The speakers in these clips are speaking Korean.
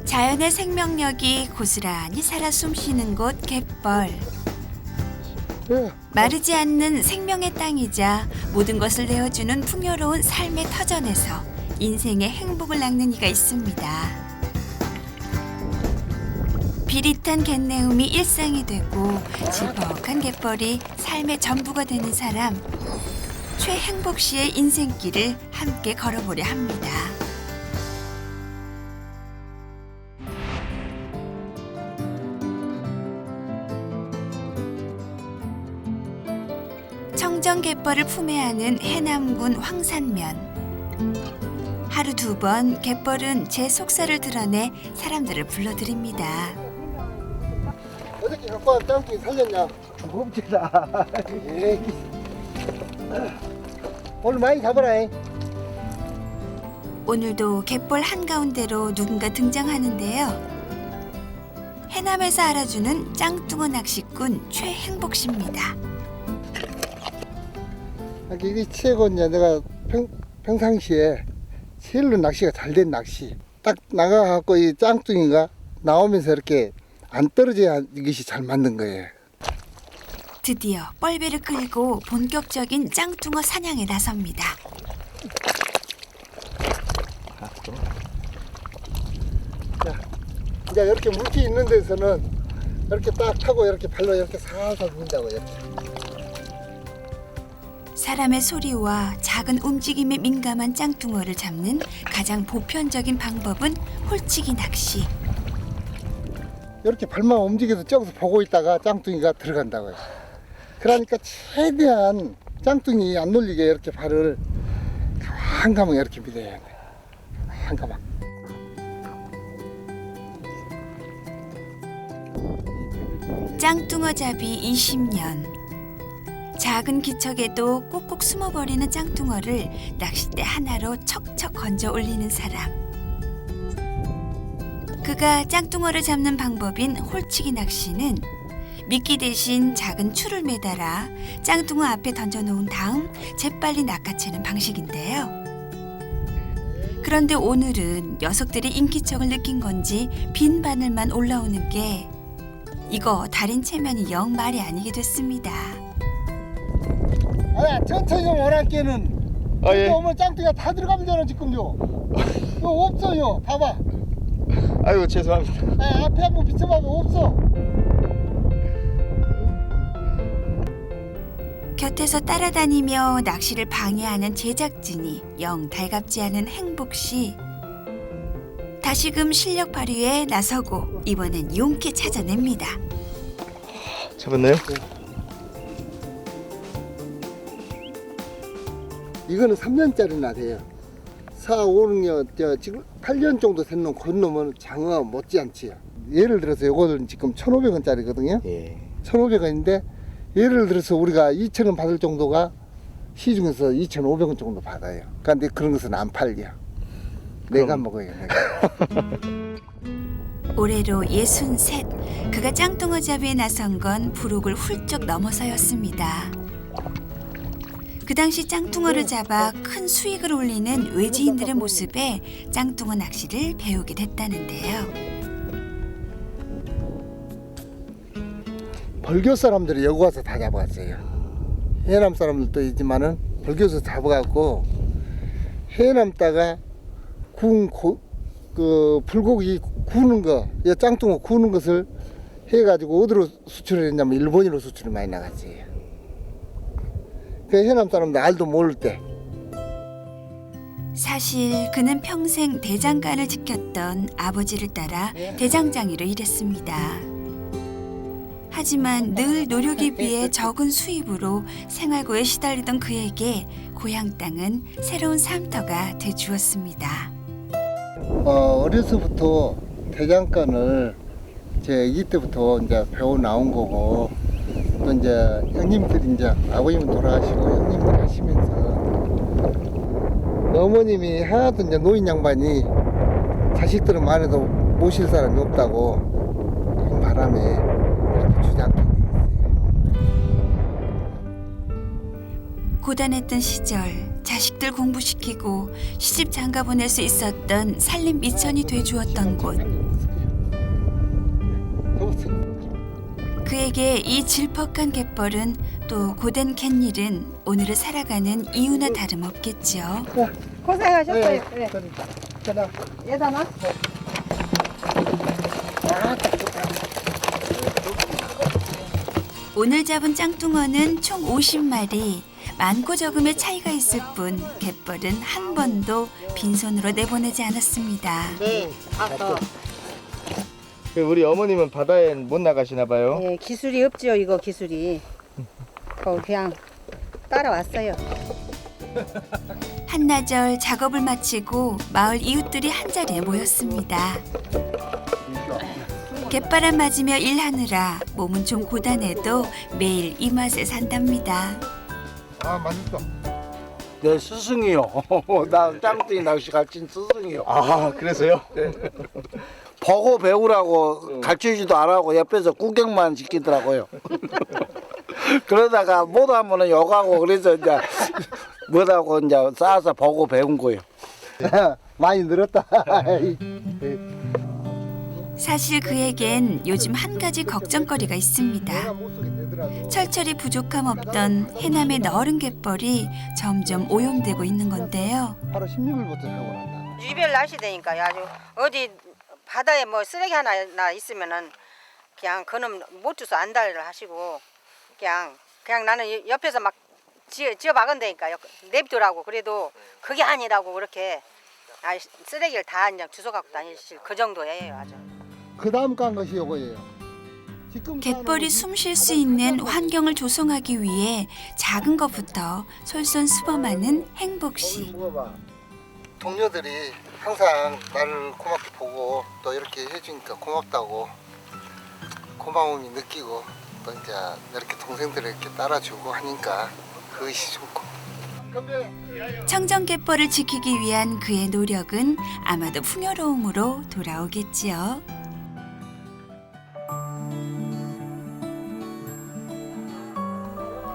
자연의 생명력이 고스란히 살아 숨쉬는 곳 갯벌. 마르지 않는 생명의 땅이자 모든 것을 내어주는 풍요로운 삶의 터전에서 인생의 행복을 낚는 이가 있습니다. 비릿한 갯내음이 일상이 되고 질퍽한 갯벌이 삶의 전부가 되는 사람. 최행복 씨의 인생길을 함께 걸어보려 합니다. 청정 갯벌을 품에 안은 해남군 황산면. 하루 2번 갯벌은 제 속살을 드러내 사람들을 불러들입니다. 어저께 갖고 온 짱뚱이 살렸냐? 무겁지라. 오늘 많이 잡아라. 오늘도 갯벌 한가운데로 누군가 등장하는데요. 해남에서 알아주는 짱뚱어 낚시꾼 최행복 씨입니다. 이게 최고냐? 내가 평상시에 제일로 낚시가 잘 된 낚시. 딱 나가갖고 이 짱뚱이가 나오면서 이렇게 안 떨어져야 이것이 잘 맞는 거예요. 드디어 뻘배를 끌고 본격적인 짱뚱어 사냥에 나섭니다. 자, 이제 이렇게 물기 있는 데서는 이렇게 딱 하고 이렇게 발로 이렇게 살살 분다고 이렇게. 사람의 소리와 작은 움직임에 민감한 짱뚱어를 잡는 가장 보편적인 방법은 홀치기 낚시. 이렇게 발만 움직여서 저기서 보고 있다가 짱뚱이가 들어간다고요. 그러니까 최대한 짱뚱이 안 놀리게 이렇게 발을 가만가만 이렇게 밀어야 돼. 가만가만. 짱뚱어 잡이 20년. 작은 기척에도 꾹꾹 숨어버리는 짱뚱어를 낚싯대 하나로 척척 건져 올리는 사람. 그가 짱뚱어를 잡는 방법인 홀치기 낚시는 미끼 대신 작은 줄을 매달아 짱뚱어 앞에 던져놓은 다음 재빨리 낚아채는 방식인데요. 그런데 오늘은 녀석들이 인기척을 느낀 건지 빈 바늘만 올라오는 게 이거 달인 체면이 영 말이 아니게 됐습니다. 아, 천천히 좀 오랄게는. 아, 예. 오면 짱뚱이가 다 들어가면 되나 지금요. 이거 없어요. 봐봐. 아이고 죄송합니다. 아, 앞에 한번 비춰봐봐. 없어. 곁에서 따라다니며 낚시를 방해하는 제작진이 영 달갑지 않은 행복 씨. 다시금 실력 발휘에 나서고 이번엔 용케 찾아냅니다. 잡았나요? 이거는 3년짜리나 돼요. 4, 5, 6년, 지금 8년 정도 된 놈, 건 놈은 장어 못지않지요. 예를 들어서 요거는 지금 1,500원짜리거든요. 예. 1,500원인데 예를 들어서 우리가 2,000원 받을 정도가 시중에서 2,500원 정도 받아요. 그런데 그런 것은 안 팔려. 내가 먹어요. 내가. 올해로 63. 그가 짱뚱어 잡이에 나선 건 부록을 훌쩍 넘어서였습니다. 그 당시 짱뚱어를 잡아 큰 수익을 올리는 외지인들의 모습에 짱뚱어 낚시를 배우게 됐다는데요. 벌교 사람들이 여기 와서 다 잡아갔어요. 해남 사람들도 있지만은 벌교에서 잡아갖고 해남 따가 그 불고기 구우는 거, 이 짱뚱어 구우는 것을 해가지고 어디로 수출을 했냐면 일본으로 수출이 많이 나갔어요. 그 해남 사람들 알도 모를 때. 사실 그는 평생 대장간을 지켰던 아버지를 따라 대장장이로 일했습니다. 하지만 늘 노력에 비해 적은 수입으로 생활고에 시달리던 그에게 고향 땅은 새로운 삶터가 되주었습니다. 어려서부터 대장간을 제 아기 때부터 이제 배워 나온 거고, 또 이제 형님들이 이제 아버님은 돌아가시고 형님들 하시면서 어머님이 하나도 이제 노인 양반이 자식들은 많아도 모실 사람이 없다고 그 바람에 이렇게 주장하게 돼 있어요. 고단했던 시절 자식들 공부시키고 시집 장가 보낼 수 있었던 살림 미천이 돼주었던 곳. 그에게 이 질퍽한 갯벌은 또 고된 갯일은 오늘을 살아가는 이유나 다름없겠죠. 고생하셨어요. 네. 전화. 예단아? 오늘 잡은 짱뚱어는 총 50마리. 많고 적음의 차이가 있을 뿐 갯벌은 한 번도 빈손으로 내보내지 않았습니다. 네, 가서. 우리 어머님은 바다에 못 나가시나 봐요. 예, 기술이 없지요, 이거 기술이. 그냥 따라왔어요. 한나절 작업을 마치고 마을 이웃들이 한자리에 모였습니다. 갯바람 맞으며 일하느라 몸은 좀 고단해도 매일 이 맛에 산답니다. 아, 맛있어. 내 스승이요. 나 짱뚱이 낚시 가르친 스승이요. 아, 그래서요? 보고 배우라고 가르치지도 안 하고 옆에서 구경만 시키더라고요. 그러다가 못하면 욕하고 그래서 이제 뭐라고 이제 쌓아서 보고 배운 거예요. 많이 늘었다. 사실 그에겐 요즘 한 가지 걱정거리가 있습니다. 철철이 부족함 없던 해남의 너른 갯벌이 점점 오염되고 있는 건데요. 바로 16일부터 사고 난다. 유별 날씨 되니까요. 아주 어디 바다에 뭐 쓰레기 하나 있으면은 그냥 그놈 못 주서 안달을 하시고 그냥 나는 옆에서 막 지어 박은다니까요. 냅두라고 그래도 그게 아니라고 그렇게 쓰레기를 다 그냥 주워 갖고 다니실 그 정도예요. 아주. 그 다음 간 것이 요거예요. 갯벌이 숨 쉴 수 있는 환경을 조성하기 위해 작은 것부터 솔선수범하는 행복 씨. 동료들이 항상 나를 고맙게 보고 또 이렇게 해주니까 고맙다고 고마움이 느끼고 또 이제 이렇게 동생들을 이렇게 따라주고 하니까 그것이 좋고. 청정 갯벌을 지키기 위한 그의 노력은 아마도 풍요로움으로 돌아오겠지요.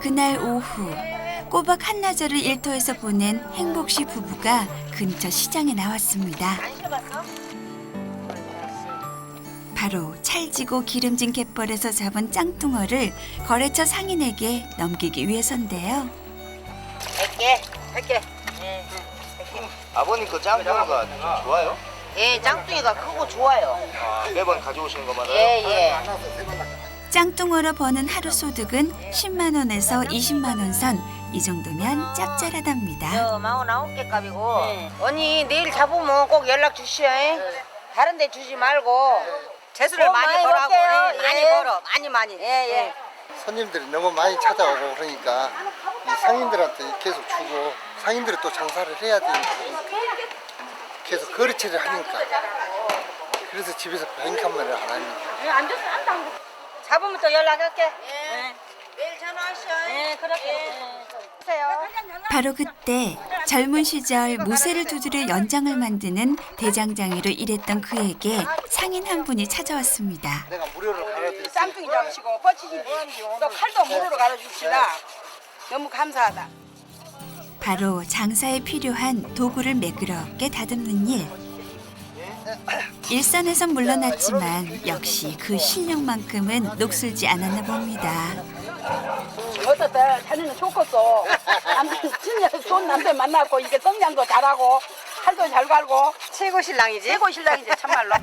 그날 오후 꼬박 한나절을 일터에서 보낸 행복씨 부부가 근처 시장에 나왔습니다. 바로 찰지고 기름진 갯벌에서 잡은 짱뚱어를 거래처 상인에게 넘기기 위해서인데요. 100개. 예. 아버님 그 짱뚱어가 좋아요? 예, 짱뚱이가 크고 좋아요. 아, 매번 가져오시는 거 맞아요? 예. 짱뚱어로 버는 하루 소득은 10만 원에서 20만 원 선. 이 정도면 짭짤하답니다. 49개 값이고. 언니 내일 잡으면 꼭 연락 주시오. 다른 데 주지 말고 재수를 많이 벌라고. 많이 벌어. 많이. 예. 손님들이 너무 많이 찾아오고 그러니까 이 상인들한테 계속 주고 상인들이 또 장사를 해야 되니까 계속 거래처를 하니까 그래서 집에서 인감말을 안 합니다. 잡으면 또 연락할게. 예. 내일 전화하시오. 예, 그렇게. 하세요. 바로 그때 젊은 시절 무쇠를 두드려 연장을 만드는 대장장이로 일했던 그에게 상인 한 분이 찾아왔습니다. 내가 무료로 갈아드릴게요. 쌍둥이 잡으시고 뻗치기 또 칼도 무료로 갈아줍시다. 너무 감사하다. 바로 장사에 필요한 도구를 매끄럽게 다듬는 일. 일선에선 물러났지만 역시 그 실력만큼은 녹슬지 않았나 봅니다. 어떻다 자네는 좋겠어. 남편 진짜 좋은 남편 만나고 이게 성장도 잘하고 칼도 잘 갈고 최고 신랑이지? 최고 신랑이지 참말로.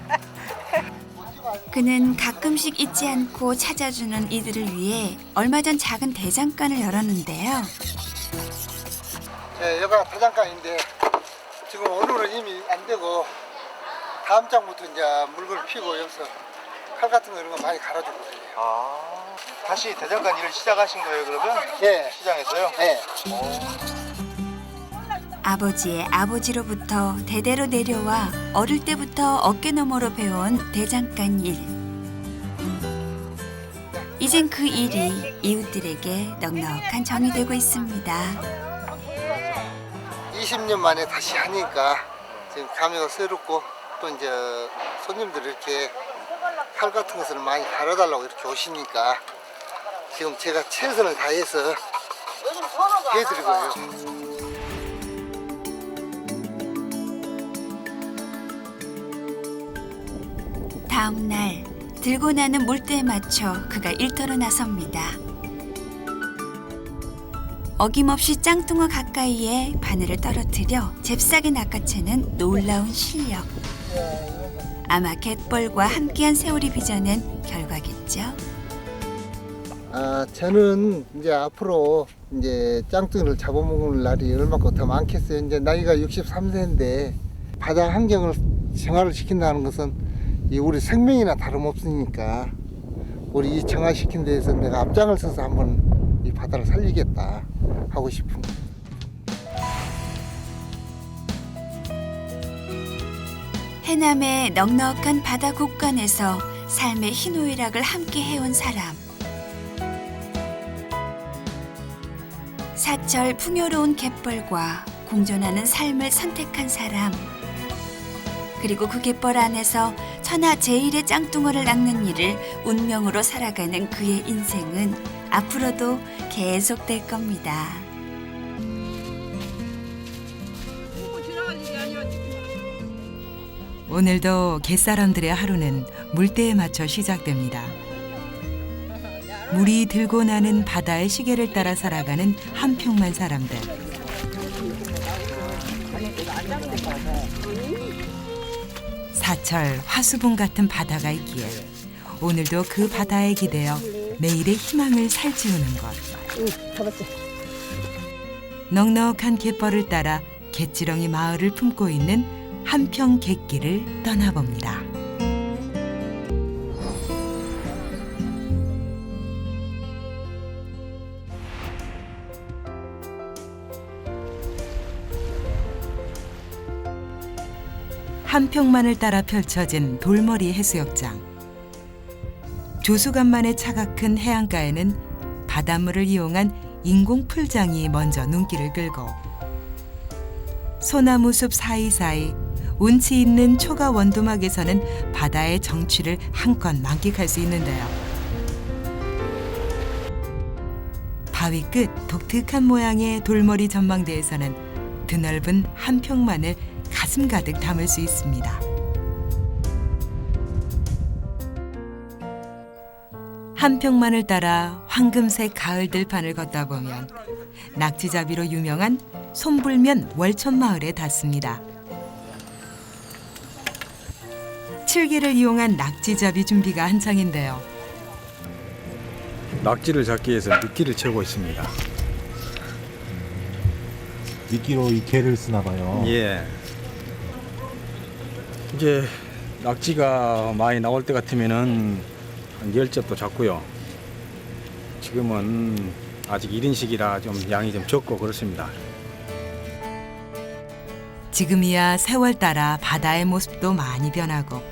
그는 가끔씩 잊지 않고 찾아주는 이들을 위해 얼마 전 작은 대장간을 열었는데요. 여기가 대장간인데 지금 오늘은 이미 안 되고 다음 장부터 이제 물건을 피고 여기서 칼 같은 거 이런 거 많이 갈아주고 그래요. 아, 다시 대장간 일을 시작하신 거예요, 그러면? 예. 시장에서요? 예. 아버지의 아버지로부터 대대로 내려와 어릴 때부터 어깨너머로 배운 대장간 일. 이젠 그 일이 이웃들에게 넉넉한 정이 되고 있습니다. 20년 만에 다시 하니까 지금 감회가 새롭고 또 이제 손님들이 이렇게 칼 같은 것을 많이 갈아달라고 이렇게 오시니까 지금 제가 최선을 다해서 해드리고요. 다음 날 들고 나는 물때에 맞춰 그가 일터로 나섭니다. 어김없이 짱뚱어 가까이에 바늘을 떨어뜨려 잽싸게 낚아채는 놀라운 실력. 아마 갯벌과 함께한 세월이 빚어낸 결과겠죠. 저는 이제 앞으로 이제 짱뚱이를 잡아먹을 날이 얼마큼 더 많겠어요. 이제 나이가 63세인데 바다 환경을 정화를 시킨다는 것은 이 우리 생명이나 다름없으니까 우리 이 정화시킨 데에서 내가 앞장을 서서 한번 이 바다를 살리겠다 하고 싶은 거예요. 해남의 넉넉한 바다 곳간에서 삶의 희노애락을 함께 해온 사람. 사철 풍요로운 갯벌과 공존하는 삶을 선택한 사람. 그리고 그 갯벌 안에서 천하 제일의 짱뚱어를 낚는 일을 운명으로 살아가는 그의 인생은 앞으로도 계속될 겁니다. 오늘도 갯사람들의 하루는 물때에 맞춰 시작됩니다. 물이 들고 나는 바다의 시계를 따라 살아가는 한평만 사람들. 사철 화수분 같은 바다가 있기에 오늘도 그 바다에 기대어 내일의 희망을 살찌우는 것. 넉넉한 갯벌을 따라 갯지렁이 마을을 품고 있는 한평 갯길을 떠나봅니다. 한평만을 따라 펼쳐진 돌머리 해수욕장. 조수간만의 차가 큰 해안가에는 바닷물을 이용한 인공 풀장이 먼저 눈길을 끌고 소나무 숲 사이사이 운치 있는 초가 원두막에서는 바다의 정취를 한껏 만끽할 수 있는데요. 바위 끝 독특한 모양의 돌머리 전망대에서는 드넓은 한평만을 가슴 가득 담을 수 있습니다. 한평만을 따라 황금색 가을 들판을 걷다 보면 낙지잡이로 유명한 손불면 월천마을에 닿습니다. 칠개를 이용한 낙지잡이 준비가 한창인데요. 낙지를 잡기 위해서 미끼를 채우고 있습니다. 미끼로 이 개를 쓰나 봐요. 예. 이제 낙지가 많이 나올 때 같으면은 한 10접도 잡고요. 지금은 아직 1인식이라 좀 양이 좀 적고 그렇습니다. 지금이야 세월 따라 바다의 모습도 많이 변하고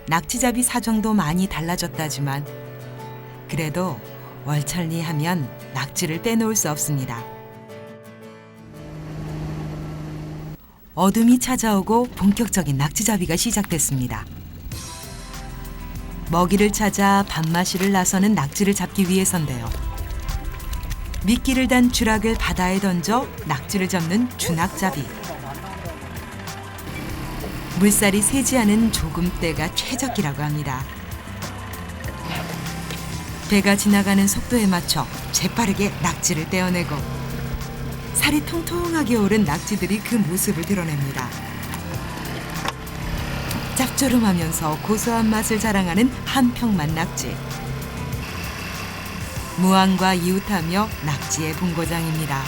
낙지잡이 사정도 많이 달라졌다지만 그래도 월천리 하면 낙지를 빼놓을 수 없습니다. 어둠이 찾아오고 본격적인 낙지잡이가 시작됐습니다. 먹이를 찾아 밤마시를 나서는 낙지를 잡기 위해서인데요. 미끼를 단 주락을 바다에 던져 낙지를 잡는 주낙잡이. 물살이 세지 않은 조금대가 최적기라고 합니다. 배가 지나가는 속도에 맞춰 재빠르게 낙지를 떼어내고 살이 통통하게 오른 낙지들이 그 모습을 드러냅니다. 짭조름하면서 고소한 맛을 자랑하는 한평만 낙지. 무안과 이웃하며 낙지의 본고장입니다.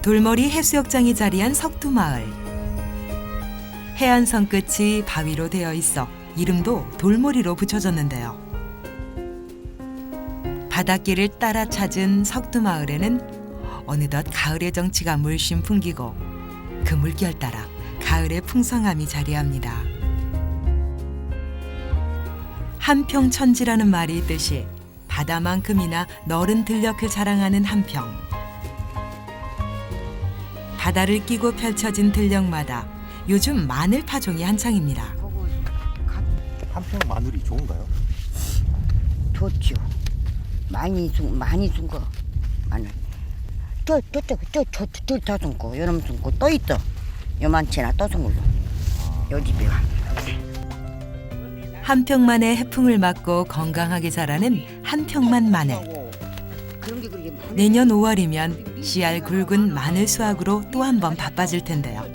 돌머리 해수욕장이 자리한 석두마을. 해안선 끝이 바위로 되어 있어 이름도 돌머리로 붙여졌는데요. 바닷길을 따라 찾은 석두마을에는 어느덧 가을의 정취가 물씬 풍기고 그 물결 따라 가을의 풍성함이 자리합니다. 한평천지라는 말이 있듯이 바다만큼이나 너른 들녘을 자랑하는 한평. 바다를 끼고 펼쳐진 들녘마다 요즘 마늘 파종이 한창입니다. 한평 마늘이 좋은가요? 좋죠. 많이 준 거 마늘. 저 숨고 요놈 숨고 또 있어. 요만치나 또 숨고 요 집에 와. 한평만의 해풍을 맞고 건강하게 자라는 한평만 마늘. 내년 5월이면 씨알 굵은 마늘 수확으로 또 한 번 바빠질 텐데요.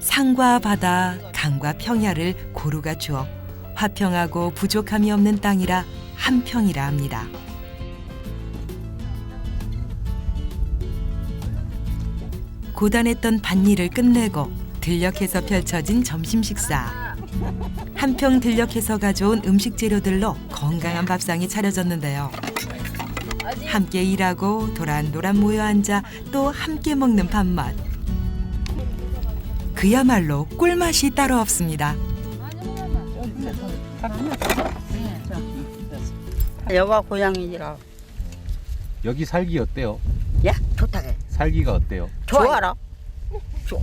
산과 바다, 강과 평야를 고루 갖추어 화평하고 부족함이 없는 땅이라 한평이라 합니다. 고단했던 밭일을 끝내고 들녘에서 펼쳐진 점심 식사. 한평 들녘에서 가져온 음식 재료들로 건강한 밥상이 차려졌는데요. 함께 일하고 도란도란 모여 앉아 또 함께 먹는 밥맛. 그야말로 꿀맛이 따로 없습니다. 여가 고향이지라. 여기 살기 어때요? 야, 좋다게. 살기가 어때요? 좋아라. 좋아.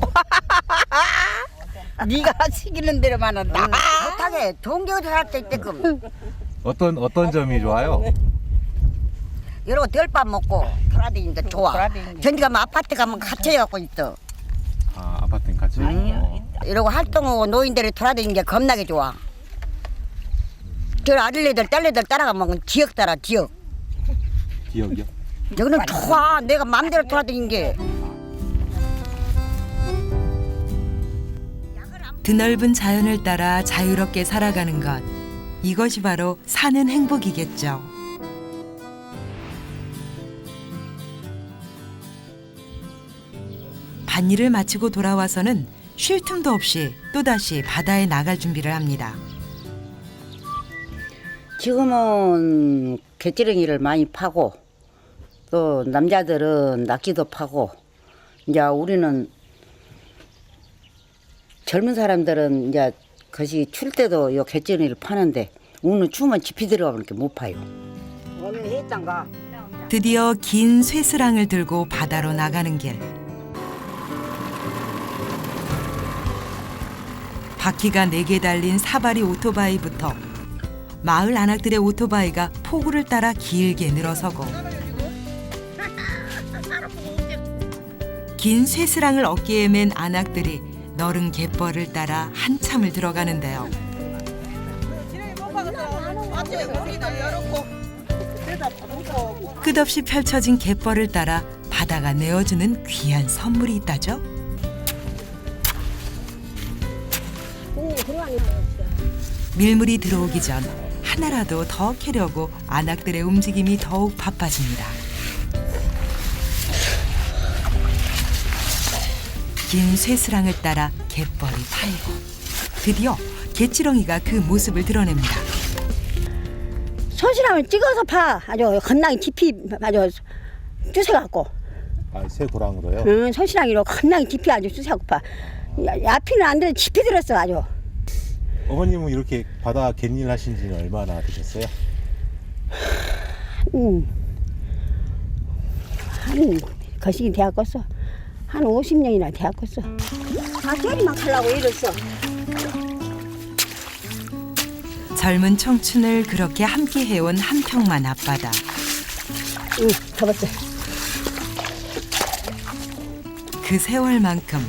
네가 시키는 대로만 한다. 좋다게. 좋은 게 어디 살때 있대끔. 어떤 점이 좋아요? 이러고 덜밥 먹고 돌아다니니까 좋아. 전지 가면 아파트 가면 갇혀갖고 있어. 아, 아파트는 같이. 이러고 활동하고 노인들이 돌아다니는 게 겁나게 좋아. 저 아들네들 딸내들 따라가면 지역 따라 지역. 기억이요? 여기는 좋아. 내가 마음대로 돌아다니는 게. 드넓은 자연을 따라 자유롭게 살아가는 것. 이것이 바로 사는 행복이겠죠. 밭일을 마치고 돌아와서는 쉴 틈도 없이 또다시 바다에 나갈 준비를 합니다. 지금은 갯지렁이를 많이 파고 또 남자들은 낙지도 파고 이제 우리는 젊은 사람들은 이제 것이 출 때도 요 갯지렁이를 파는데 우리는 추우면 집이 들어가니까 못 파요. 오늘 했단가? 드디어 긴 쇠스랑을 들고 바다로 나가는 길. 바퀴가 4개 달린 사발이 오토바이부터 마을 아낙들의 오토바이가 포구를 따라 길게 늘어서고 긴 쇠스랑을 어깨에 맨 아낙들이 너른 갯벌을 따라 한참을 들어가는데요. 끝없이 펼쳐진 갯벌을 따라 바다가 내어주는 귀한 선물이 있다죠. 밀물이 들어오기 전 하나라도 더 캐려고 아낙들의 움직임이 더욱 바빠집니다. 긴 쇠스랑을 따라 갯벌이 파이고 드디어 갯지렁이가 그 모습을 드러냅니다. 손실하면 찍어서 파. 아주 겁나게 깊이 아주 쑤셔갖고. 아, 새 도랑으로요? 응, 손실하기로 겁나게 깊이 아주 쑤셔갖고 파. 앞이는 안 돼, 깊이 들었어 아주. 어머님은 이렇게 바다 갯일 하신 지는 얼마나 되셨어요? 한 거시기 대학갔어. 한 50년이나 대학갔어. 다 저리만 하려고 이랬어. 젊은 청춘을 그렇게 함께 해온 한평만 앞바다. 응, 잡았어. 그 세월만큼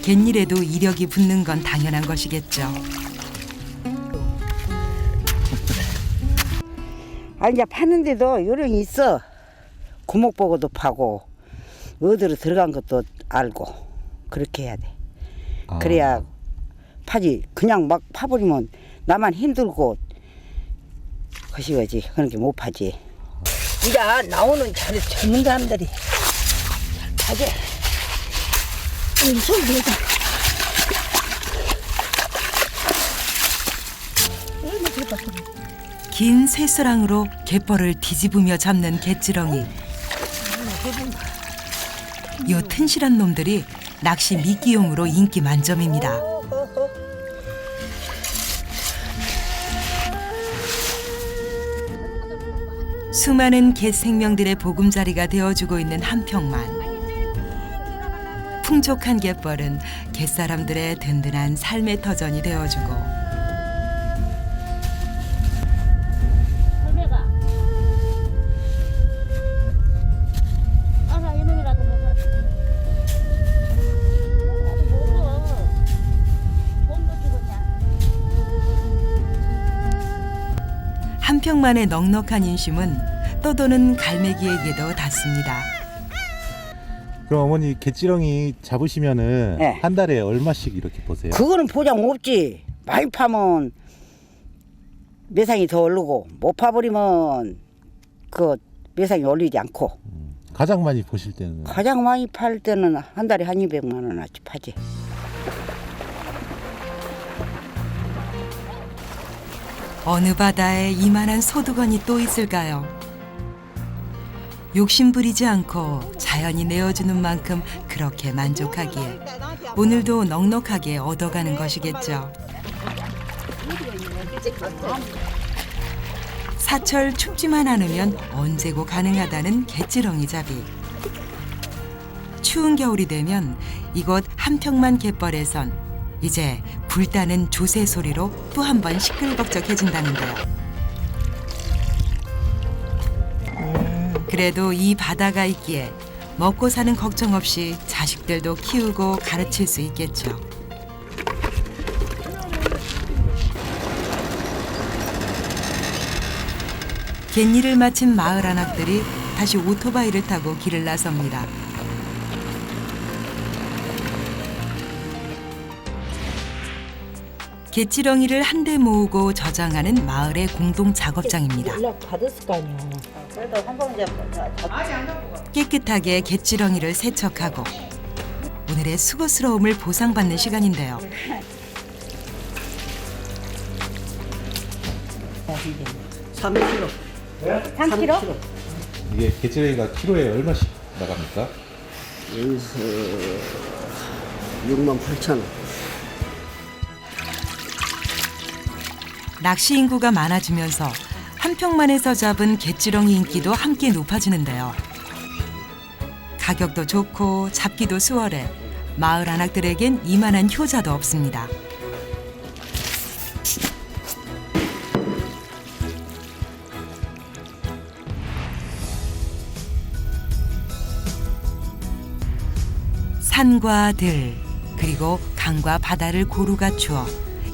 갯일에도 이력이 붙는 건 당연한 것이겠죠. 아, 이제 파는데도 요령이 있어. 구멍 보고도 파고 어디로 들어간 것도 알고 그렇게 해야 돼. 그래야 파지. 그냥 막 파버리면 나만 힘들고 거시거지. 그런 게 못 파지. 이제 나오는 젊은 사람들이 잘 파지. 손 내자. 긴 쇠스랑으로 갯벌을 뒤집으며 잡는 갯지렁이. 요 튼실한 놈들이 낚시 미끼용으로 인기 만점입니다. 수많은 갯 생명들의 보금자리가 되어주고 있는 한평만. 풍족한 갯벌은 갯사람들의 든든한 삶의 터전이 되어주고 한평만의 넉넉한 인심은 떠도는 갈매기에게도 닿습니다. 그럼 어머니 갯지렁이 잡으시면은 네. 한 달에 얼마씩 이렇게 보세요? 그거는 보장 없지. 많이 파면 매상이 더 오르고 못 파버리면 그 매상이 올리지 않고. 가장 많이 보실 때는? 가장 많이 팔 때는 한 달에 한 200만 원어치 파지. 어느 바다에 이만한 소두건이 또 있을까요? 욕심 부리지 않고 자연이 내어주는 만큼 그렇게 만족하기에 오늘도 넉넉하게 얻어가는 것이겠죠. 사철 춥지만 않으면 언제고 가능하다는 갯지렁이 잡이. 추운 겨울이 되면 이곳 한평만 갯벌에선 이제 불타는 조새 소리로 또 한 번 시끌벅적해진다는데요. 그래도 이 바다가 있기에 먹고 사는 걱정 없이 자식들도 키우고 가르칠 수 있겠죠. 갯일을 마친 마을 안악들이 다시 오토바이를 타고 길을 나섭니다. 갯지렁이를 한데 모으고 저장하는 마을의 공동 작업장입니다. 연락 받았을 거 아니야. 그래도 한 번 깨끗하게 갯지렁이를 세척하고 오늘의 수고스러움을 보상받는 시간인데요. 이게 갯지렁이가 키로에 얼마씩 나갑니까? 여기서 68,000원. 낚시 인구가 많아지면서 한평만에서 잡은 갯지렁이 인기도 함께 높아지는데요. 가격도 좋고 잡기도 수월해 마을 안악들에겐 이만한 효자도 없습니다. 산과 들 그리고 강과 바다를 고루 갖추어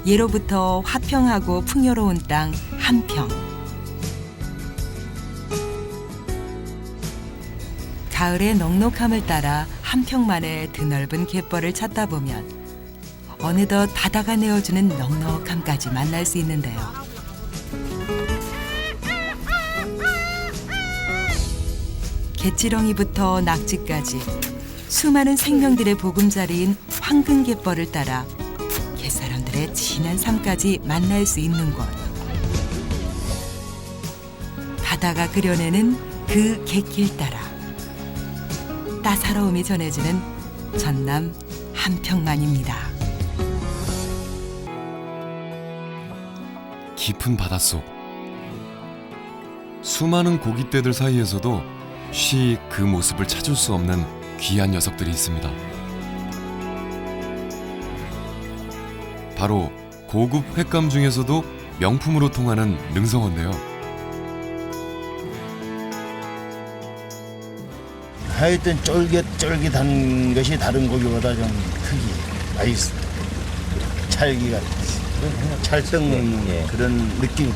예로부터 화평하고 풍요로운 땅 한평. 가을의 넉넉함을 따라 한평만의 드넓은 갯벌을 찾다 보면 어느덧 바다가 내어주는 넉넉함까지 만날 수 있는데요. 갯지렁이부터 낙지까지 수많은 생명들의 보금자리인 황금갯벌을 따라 갯사람들의 진한 삶까지 만날 수 있는 곳. 바다가 그려내는 그 갯길 따라 따사로움이 전해지는 전남 한평만입니다. 깊은 바닷속 수많은 고깃대들 사이에서도 쉬 그 모습을 찾을 수 없는 귀한 녀석들이 있습니다. 바로 고급 횟감 중에서도 명품으로 통하는 능성어인데요. 하여튼 쫄깃쫄깃한 것이 다른 고기보다 좀 크기, 맛있어. 찰기가 찰떡 먹는 그런 느낌.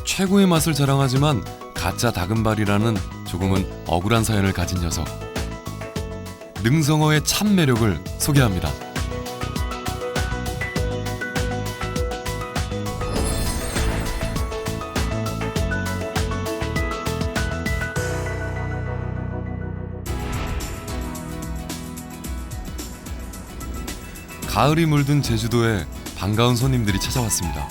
최고의 맛을 자랑하지만 가짜 다금발이라는 조금은 억울한 사연을 가진 녀석. 능성어의 참 매력을 소개합니다. 가을이 물든 제주도에 반가운 손님들이 찾아왔습니다.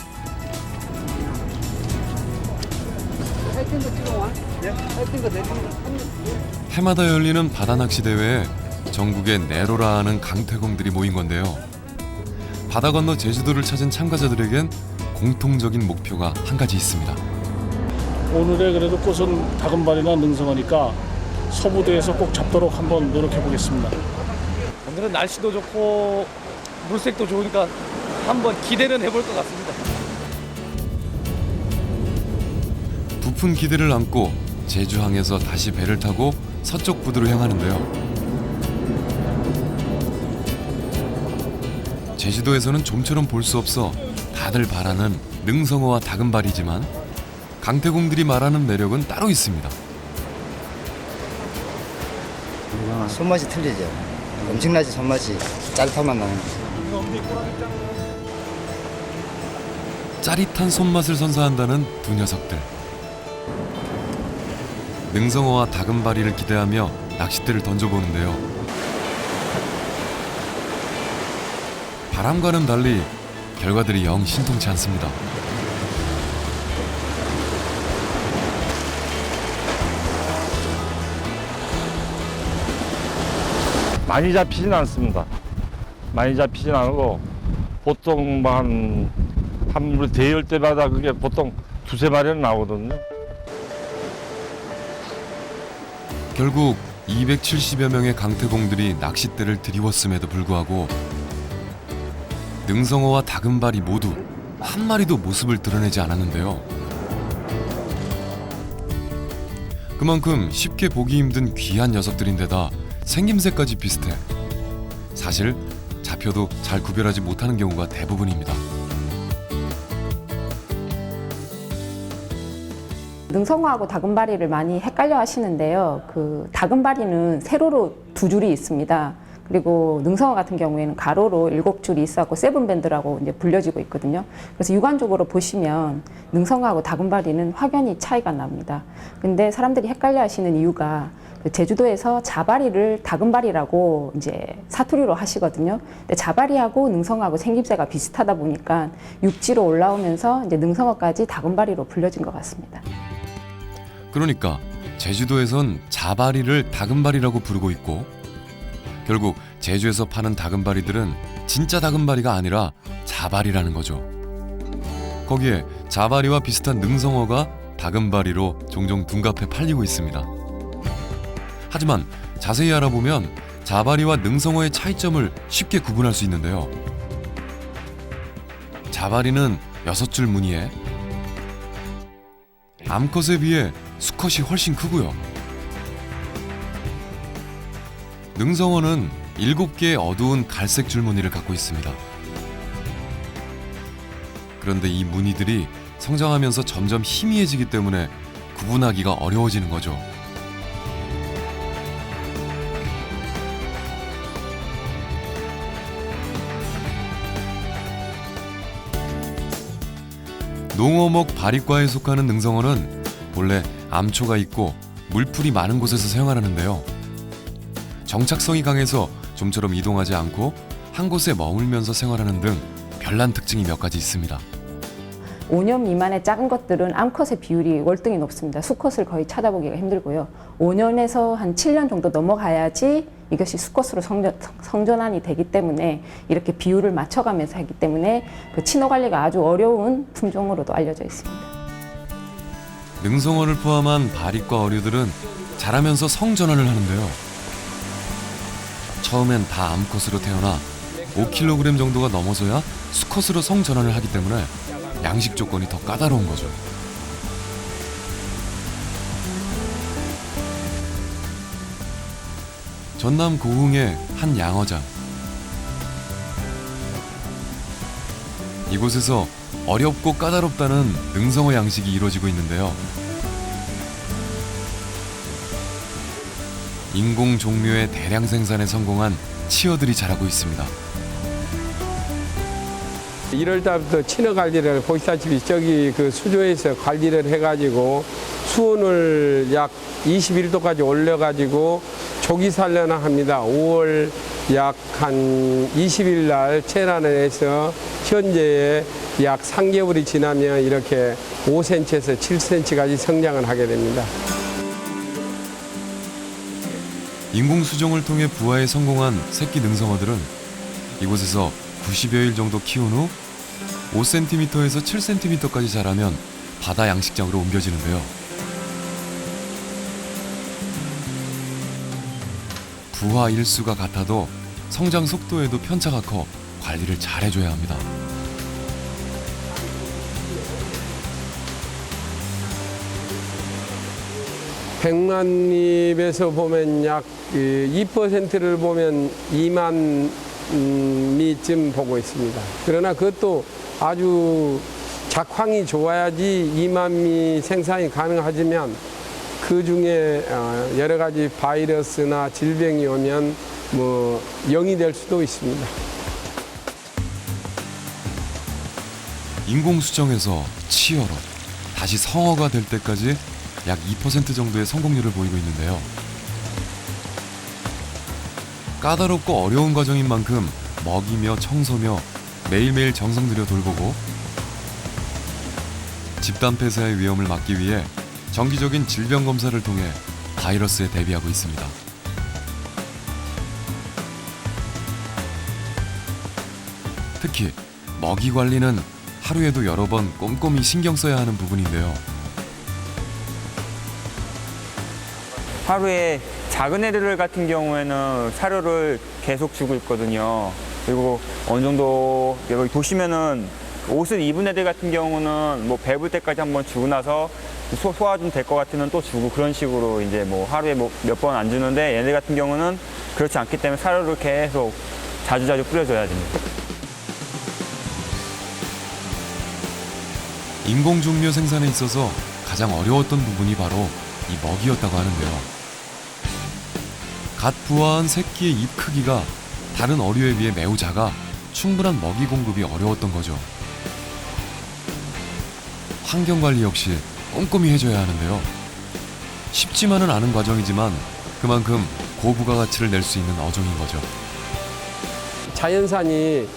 해마다 열리는 바다낚시 대회에 전국의 내로라 하는 강태공들이 모인 건데요. 바다 건너 제주도를 찾은 참가자들에겐 공통적인 목표가 한 가지 있습니다. 오늘의 그래도 꽃은 다금발이나 능성어니까 서부대에서 꼭 잡도록 한번 노력해 보겠습니다. 오늘은 날씨도 좋고 물색도 좋으니까 한번 기대는 해볼 것 같습니다. 부푼 기대를 안고 제주항에서 다시 배를 타고 서쪽 부두로 향하는데요. 제주도에서는 좀처럼 볼 수 없어 다들 바라는 능성어와 다금바리지만 강태공들이 말하는 매력은 따로 있습니다. 손맛이 틀리죠. 엄청나지 손맛이 짜릿함만 나는 거죠. 짜릿한 손맛을 선사한다는 두 녀석들. 능성어와 다금바리를 기대하며 낚싯대를 던져보는데요. 바람과는 달리 결과들이 영 신통치 않습니다. 많이 잡히진 않습니다. 많이 잡히진 않고 보통 한 대열 때마다 그게 보통 두세 마리는 나오거든요. 결국 270여 명의 강태공들이 낚싯대를 들이웠음에도 불구하고 능성어와 다금바리 모두 한 마리도 모습을 드러내지 않았는데요. 그만큼 쉽게 보기 힘든 귀한 녀석들인데다 생김새까지 비슷해 사실 잡혀도 잘 구별하지 못하는 경우가 대부분입니다. 능성어하고 다금바리를 많이 헷갈려 하시는데요. 그 다금바리는 세로로 2줄이 있습니다. 그리고 능성어 같은 경우에는 가로로 7줄이 있어서 세븐밴드라고 이제 불려지고 있거든요. 그래서 육안적으로 보시면 능성어하고 다금바리는 확연히 차이가 납니다. 근데 사람들이 헷갈려 하시는 이유가 제주도에서 자바리를 다금바리라고 이제 사투리로 하시거든요. 근데 자바리하고 능성어하고 생김새가 비슷하다 보니까 육지로 올라오면서 이제 능성어까지 다금바리로 불려진 것 같습니다. 그러니까 제주도에선 자바리를 다금바리라고 부르고 있고 결국 제주에서 파는 다금바리들은 진짜 다금바리가 아니라 자바리라는 거죠. 거기에 자바리와 비슷한 능성어가 다금바리로 종종 둔갑해 팔리고 있습니다. 하지만 자세히 알아보면 자바리와 능성어의 차이점을 쉽게 구분할 수 있는데요. 자바리는 6줄 무늬에 암컷에 비해 수컷이 훨씬 크고요. 능성어는 7개의 어두운 갈색 줄무늬를 갖고 있습니다. 그런데 이 무늬들이 성장하면서 점점 희미해지기 때문에 구분하기가 어려워지는 거죠. 농어목 바리과에 속하는 능성어는 본래 암초가 있고 물풀이 많은 곳에서 생활하는데요. 정착성이 강해서 좀처럼 이동하지 않고 한 곳에 머물면서 생활하는 등 별난 특징이 몇 가지 있습니다. 5년 미만의 작은 것들은 암컷의 비율이 월등히 높습니다. 수컷을 거의 찾아보기가 힘들고요. 5년에서 한 7년 정도 넘어가야지 이것이 수컷으로 성전환이 되기 때문에 이렇게 비율을 맞춰가면서 하기 때문에 그 친호 관리가 아주 어려운 품종으로도 알려져 있습니다. 능성어를 포함한 바리과 어류들은 자라면서 성전환을 하는데요. 처음엔 다 암컷으로 태어나 5kg 정도가 넘어서야 수컷으로 성전환을 하기 때문에 양식 조건이 더 까다로운 거죠. 전남 고흥의 한 양어장. 이곳에서 어렵고 까다롭다는 능성어 양식이 이루어지고 있는데요. 인공 종묘의 대량 생산에 성공한 치어들이 자라고 있습니다. 1월 달부터 친어 관리를 보시다시피 저기 그 수조에서 관리를 해가지고 수온을 약 21도까지 올려가지고 조기 산란을 합니다. 5월 약 한 20일 날 체란을 해서 현재 약 3개월이 지나면 이렇게 5cm에서 7cm까지 성장을 하게 됩니다. 인공 수정을 통해 부화에 성공한 새끼 능성어들은 이곳에서 90여일 정도 키운 후 5cm에서 7cm까지 자라면 바다 양식장으로 옮겨지는데요. 부화 일수가 같아도 성장 속도에도 편차가 커 관리를 잘 해줘야 합니다. 백만 잎에서 보면 약 2%를 보면 2만 미쯤 보고 있습니다. 그러나 그것도 아주 작황이 좋아야지 2만 미 생산이 가능하지만 그 중에 여러 가지 바이러스나 질병이 오면 뭐 0이 될 수도 있습니다. 인공수정에서 치어로 다시 성어가 될 때까지 약 2% 정도의 성공률을 보이고 있는데요. 까다롭고 어려운 과정인 만큼 먹이며 청소며 매일매일 정성 들여 돌보고 집단 폐사의 위험을 막기 위해 정기적인 질병 검사를 통해 바이러스에 대비하고 있습니다. 특히 먹이 관리는 하루에도 여러 번 꼼꼼히 신경 써야 하는 부분인데요. 하루에 작은 애들 같은 경우에는 사료를 계속 주고 있거든요. 그리고 어느 정도 여기 보시면은 옷을 입은 애들 같은 경우는 뭐 배불 때까지 한번 주고 나서 소화 좀 될 것 같으면 또 주고 그런 식으로 이제 뭐 하루에 뭐 몇 번 안 주는데 얘들 같은 경우는 그렇지 않기 때문에 사료를 계속 자주자주 뿌려줘야 됩니다. 인공종묘 생산에 있어서 가장 어려웠던 부분이 바로 이 먹이였다고 하는데요. 갓 부화한 새끼의 입 크기가 다른 어류에 비해 매우 작아 충분한 먹이 공급이 어려웠던 거죠. 환경관리 역시 꼼꼼히 해줘야 하는데요. 쉽지만은 않은 과정이지만 그만큼 고부가가치를 낼 수 있는 어종인 거죠. 자연산이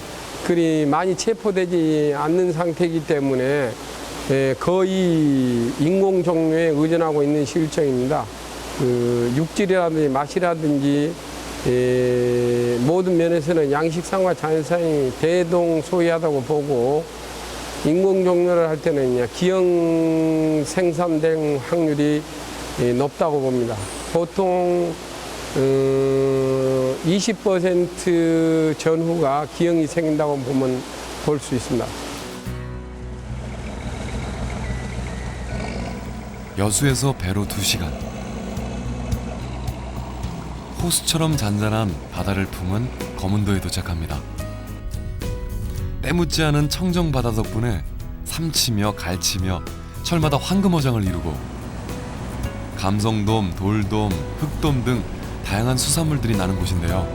그리 많이 체포되지 않는 상태이기 때문에 거의 인공 종묘에 의존하고 있는 실정입니다. 그 육질이라든지 맛이라든지 모든 면에서는 양식산과 자연산이 대동소이하다고 보고 인공 종묘를 할 때는 기형 생산될 확률이 높다고 봅니다. 보통 20% 전후가 기형이 생긴다고 보면 볼 수 있습니다. 여수에서 배로 2시간. 호수처럼 잔잔한 바다를 품은 거문도에 도착합니다. 때묻지 않은 청정 바다 덕분에 삼치며 갈치며 철마다 황금어장을 이루고 감성돔, 돌돔, 흑돔 등 다양한 수산물들이 나는 곳인데요.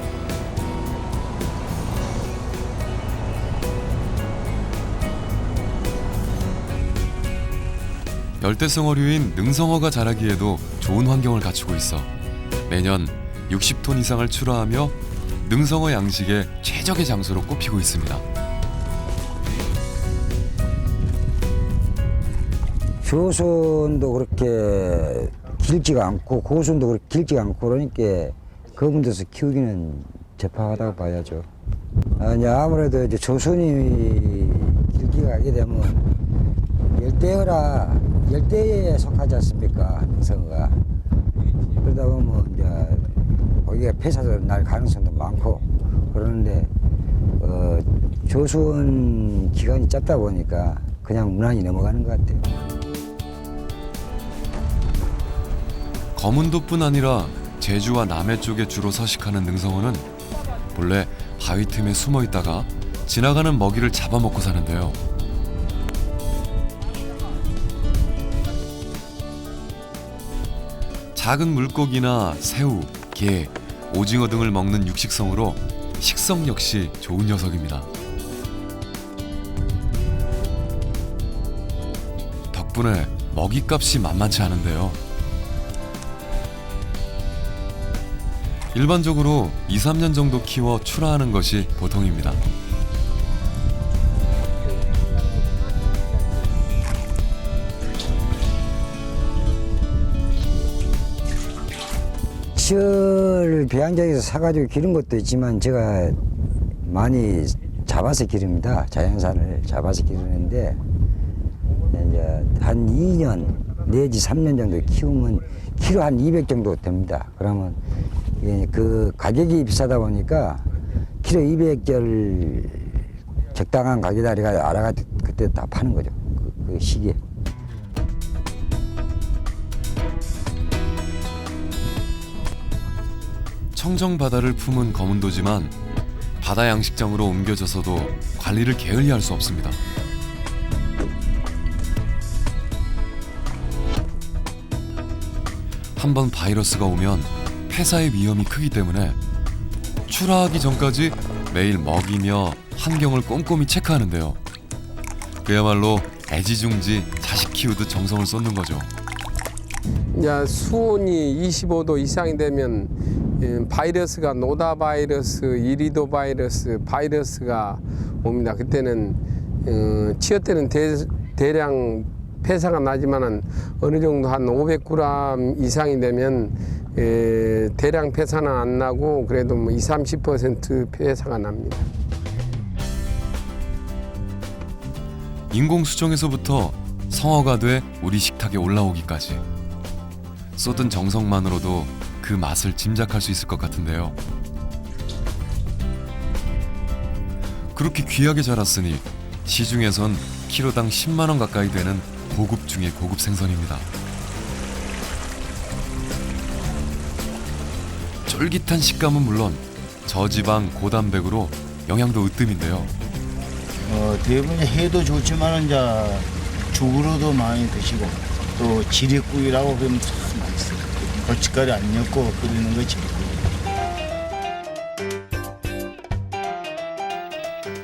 열대성 어류인 능성어가 자라기에도 좋은 환경을 갖추고 있어 매년 60톤 이상을 출하하며 능성어 양식의 최적의 장소로 꼽히고 있습니다. 조선도 그렇게 길지가 않고 고선도 그렇게 길지가 않고 그러니까 그런 데서 키우기는 적합하다고 봐야죠. 이제 아무래도 이제 조선이 길게 가게 되면 열대에 속하지 않습니까, 능성어가. 그러다 보면 이제 거기가 폐사도 날 가능성도 많고 그러는데 조선 기간이 짧다 보니까 그냥 무난히 넘어가는 것 같아요. 거문도뿐 아니라 제주와 남해 쪽에 주로 서식하는 능성어는 본래 바위 틈에 숨어 있다가 지나가는 먹이를 잡아먹고 사는데요. 작은 물고기나 새우, 게, 오징어 등을 먹는 육식성으로 식성 역시 좋은 녀석입니다. 덕분에 먹이값이 만만치 않은데요. 일반적으로 2, 3년 정도 키워 출하하는 것이 보통입니다. 치어를 배양장에서 사가지고 기른 것도 있지만 제가 많이 잡아서 기릅니다. 자연산을 잡아서 기르는데 이제 한 2년 내지 3년 정도 키우면 키로 한 200 정도 됩니다. 그러면 그 가격이 비싸다 보니까 키로 200절 적당한 가격이다 알아가 그때 다 파는 거죠. 그 시기에. 청정 바다를 품은 거문도지만 바다 양식장으로 옮겨져서도 관리를 게을리할 수 없습니다. 한번 바이러스가 오면 폐사의 위험이 크기 때문에 출하하기 전까지 매일 먹이며 환경을 꼼꼼히 체크하는데요. 그야말로 애지중지 자식 키우듯 정성을 쏟는 거죠. 이제 수온이 25도 이상이 되면 바이러스가 노다 바이러스, 이리도 바이러스, 바이러스가 옵니다. 그때는 치어 때는 대량 폐사가 나지만은 어느 정도 한 500g 이상이 되면 대량 폐사는 안 나고 그래도 뭐 20~30% 폐사가 납니다. 인공수정에서부터 성어가 돼 우리 식탁에 올라오기까지 쏟은 정성만으로도 그 맛을 짐작할 수 있을 것 같은데요. 그렇게 귀하게 자랐으니 시중에선 키로당 10만 원 가까이 되는 고급 중의 고급 생선입니다. 쫄깃한 식감은 물론 저지방 고단백으로 영양도 으뜸인데요. 대부분 해도 좋지만 이제 죽으로도 많이 드시고 또 지리구이라고 그러면 참 맛있어요. 고춧가루 안 넣고 끓이는 거 지리구이.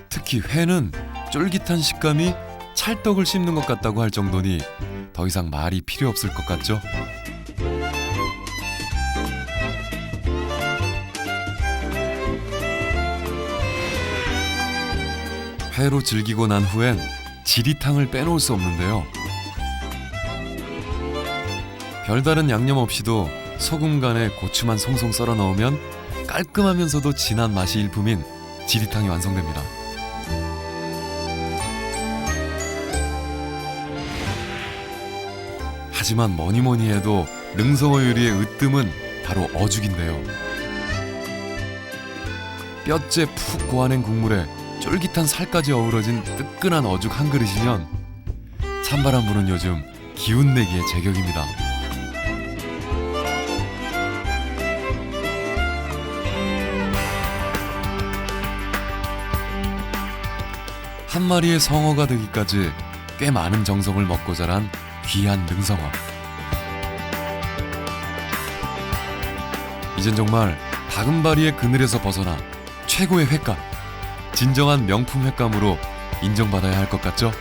특히 회는 쫄깃한 식감이 찰떡을 씹는 것 같다고 할 정도니 더 이상 말이 필요 없을 것 같죠? 회로 즐기고 난 후엔 지리탕을 빼놓을 수 없는데요. 별다른 양념 없이도 소금 간에 고추만 송송 썰어 넣으면 깔끔하면서도 진한 맛이 일품인 지리탕이 완성됩니다. 하지만 뭐니뭐니 해도 능성어 요리의 으뜸은 바로 어죽인데요. 뼈째 푹 고아낸 국물에 쫄깃한 살까지 어우러진 뜨끈한 어죽 한 그릇이면 찬바람 부는 요즘 기운 내기의 제격입니다. 한 마리의 성어가 되기까지 꽤 많은 정성을 먹고 자란 귀한 능성어. 이젠 정말 다금바리의 그늘에서 벗어나 최고의 횟감, 진정한 명품 횟감으로 인정받아야 할 것 같죠?